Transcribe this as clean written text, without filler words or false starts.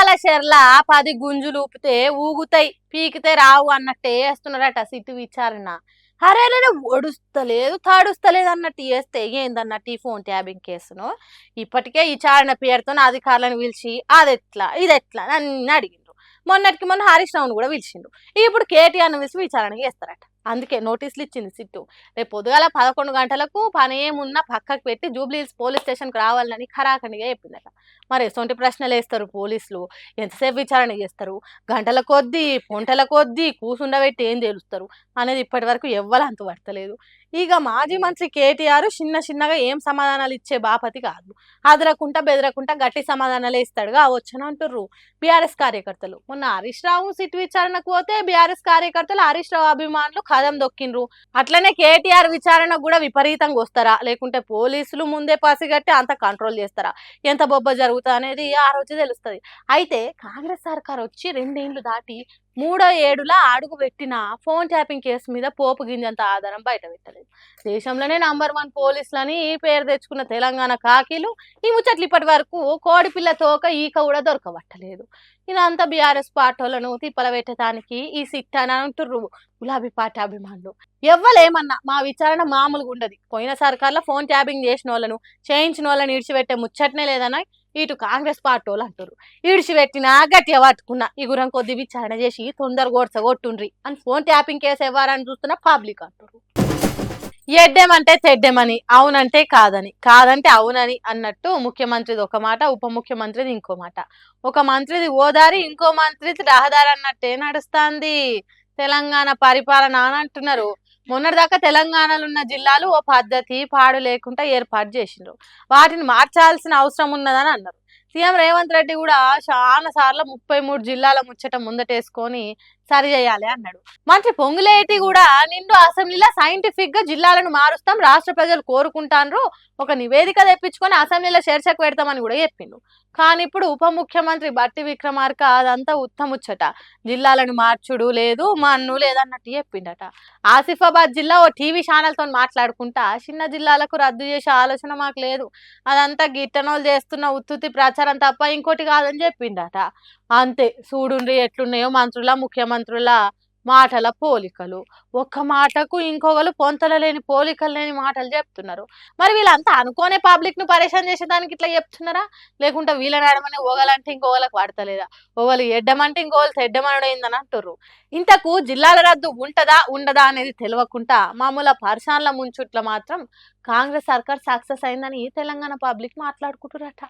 పుష్పాల చెర్ల 10 గుంజులు ఊపితే ఊగుతాయి పీకితే రావు అన్నట్టు వేస్తున్నారట సిట్టు విచారణ. అరే రే ఒడుస్తలేదు తాడుస్తలేదు అన్నట్టు వేస్తే ఏందన్నట్టు ఈ ఫోన్ ట్యాబింగ్ కేసును ఇప్పటికే విచారణ పేరుతో అధికారులను పిలిచి అదెట్లా ఇదెట్లా అన్ని అడిగిండ్రు. మొన్నటికి మొన్న హరీష్ రావును కూడా పిలిచిండు. ఇప్పుడు కేటీఆర్ ను పిలిచి విచారణ చేస్తారట. అందుకే నోటీసులు ఇచ్చింది సిట్టు. రేపు పొద్దుగాల 11 గంటలకు పని ఏమున్నా పక్కకు పెట్టి జూబ్లీహిల్స్ పోలీస్ స్టేషన్కి రావాలని ఖరాఖండిగా చెప్పిందట. మరి ఎటువంటి ప్రశ్నలు వేస్తారు పోలీసులు, ఎంతసేపు విచారణ చేస్తారు, గంటల కొద్దీ పొంటల కొద్దీ కూసుండబెట్టి ఏం తేలుస్తారు అనేది ఇప్పటి వరకు ఎవ్వరు అంతు పడతలేదు. ఇక మాజీ మంత్రి కేటీఆర్ చిన్నగా ఏం సమాధానాలు ఇచ్చే బాపతి కాదు. అదరకుంటా బెదరకుంటా గట్టి సమాధానాలు ఇస్తాడుగా వచ్చని అంటుర్రు బీఆర్ఎస్ కార్యకర్తలు. మొన్న హరీష్ రావు సిట్ విచారణకు పోతే బీఆర్ఎస్ కార్యకర్తలు హరీష్ రావు అభిమానులు కదం దొక్కిండ్రు. అట్లనే కేటీఆర్ విచారణకు కూడా విపరీతంగా వస్తారా, లేకుంటే పోలీసులు ముందే పసిగట్టి అంత కంట్రోల్ చేస్తారా, ఎంత బొబ్బ జరుగుతా అనేది ఆ రోజు తెలుస్తుంది. అయితే కాంగ్రెస్ సర్కార్ వచ్చి 2 ఏళ్లు దాటి 3వ ఏడులా అడుగు పెట్టిన ఫోన్ ట్యాపింగ్ కేసు మీద పోపు గింజంత ఆధారం బయట పెట్టలేదు. దేశంలోనే నంబర్ 1 పోలీసులని పేరు తెచ్చుకున్న తెలంగాణ కాకీలు ఈ ముచ్చట్లు ఇప్పటి వరకు కోడిపిల్ల తోక ఈక కూడా దొరకబట్టలేదు. ఇదంతా బీఆర్ఎస్ పార్టీలను తిప్పల పెట్టడానికి ఈ సిట్ అని అంటుర్రు గులాబీ పార్టీ అభిమానులు. ఎవ్వలేమన్నా మా విచారణ మామూలుగా ఉండదు. పోయిన సర్కార్లో ఫోన్ ట్యాపింగ్ చేసిన వాళ్ళను చేయించిన వాళ్ళని ఇడిచిపెట్టే ముచ్చటనే లేదన్నా ఇటు కాంగ్రెస్ పార్టీ వాళ్ళు అంటారు. ఇడిచిపెట్టినా గట్టిగా పట్టుకున్నా ఇగురం కొద్ది విచారణ చేసి తొందర కొట్టుండ్రి అని ఫోన్ ట్యాపింగ్ కేసు ఇవ్వాలని చూస్తున్న పబ్లిక్ అంటారు. ఎడ్డేమంటే తెడ్డేమని, అవునంటే కాదని, కాదంటే అవునని అన్నట్టు ముఖ్యమంత్రిది ఒక మాట, ఉప ముఖ్యమంత్రిది ఇంకో మాట. ఒక మంత్రిది ఓదారి ఇంకో మంత్రిది రహదారి అన్నట్టే నడుస్తుంది తెలంగాణ పరిపాలన అని అంటున్నారు. మొన్నటిదాకా తెలంగాణలో ఉన్న జిల్లాలు ఓ పద్ధతి పాడు లేకుండా ఏర్పాటు చేసిండ్రు. వాటిని మార్చాల్సిన అవసరం ఉన్నదని అన్నారు. సీఎం రేవంత్ రెడ్డి కూడా చాలా సార్లు 33 జిల్లాల ముచ్చట ముందటేసుకొని సరి చేయాలి అన్నాడు. మంత్రి పొంగులేటి కూడా నిండు అసెంబ్లీలో సైంటిఫిక్ గా జిల్లాలను మారుస్తాం, రాష్ట్ర ప్రజలు కోరుకుంటారు, ఒక నివేదిక తెప్పించుకొని అసెంబ్లీలో చర్చకు పెడతామని కూడా చెప్పిండు. కానీ ఇప్పుడు ఉప ముఖ్యమంత్రి బట్టి విక్రమార్క అదంతా ఉత్తముచ్చట, జిల్లాలను మార్చుడు లేదు మన్ను లేదన్నట్టు చెప్పిండట. ఆసిఫాబాద్ జిల్లా ఓ టీవీ ఛానల్తో మాట్లాడుకుంటా చిన్న జిల్లాలకు రద్దు చేసే ఆలోచన మాకు లేదు, అదంతా గిట్టనోళ్ళు చేస్తున్న ఉత్తుత్తి ప్రచారం తప్ప ఇంకోటి కాదని చెప్పిండట. అంతే చూడుండ్రి ఎట్లున్నాయో మంత్రుల ముఖ్యమంత్రుల మాటల పోలికలు. ఒక్క మాటకు ఇంకొకరు పొంతల లేని పోలికలు లేని మాటలు చెప్తున్నారు. మరి వీళ్ళంతా అనుకోనే పబ్లిక్ ను పరేషాన్ చేసేదానికి ఇట్లా చెప్తున్నారా, లేకుంటే వీళ్ళ నడమనే ఓగలంటే ఇంకోగలకు పడతలేదా, ఓగలు ఎడ్డమంటే ఇంకోగలు తెడ్డమనడైందని అంటుర్రు. ఇంతకు జిల్లాల రద్దు ఉంటదా ఉండదా అనేది తెలియకుండా మామూలు పర్షాన్ల ముంచుట్ల మాత్రం కాంగ్రెస్ సర్కార్ సక్సెస్ అయిందని తెలంగాణ పబ్లిక్ మాట్లాడుకుంటురట.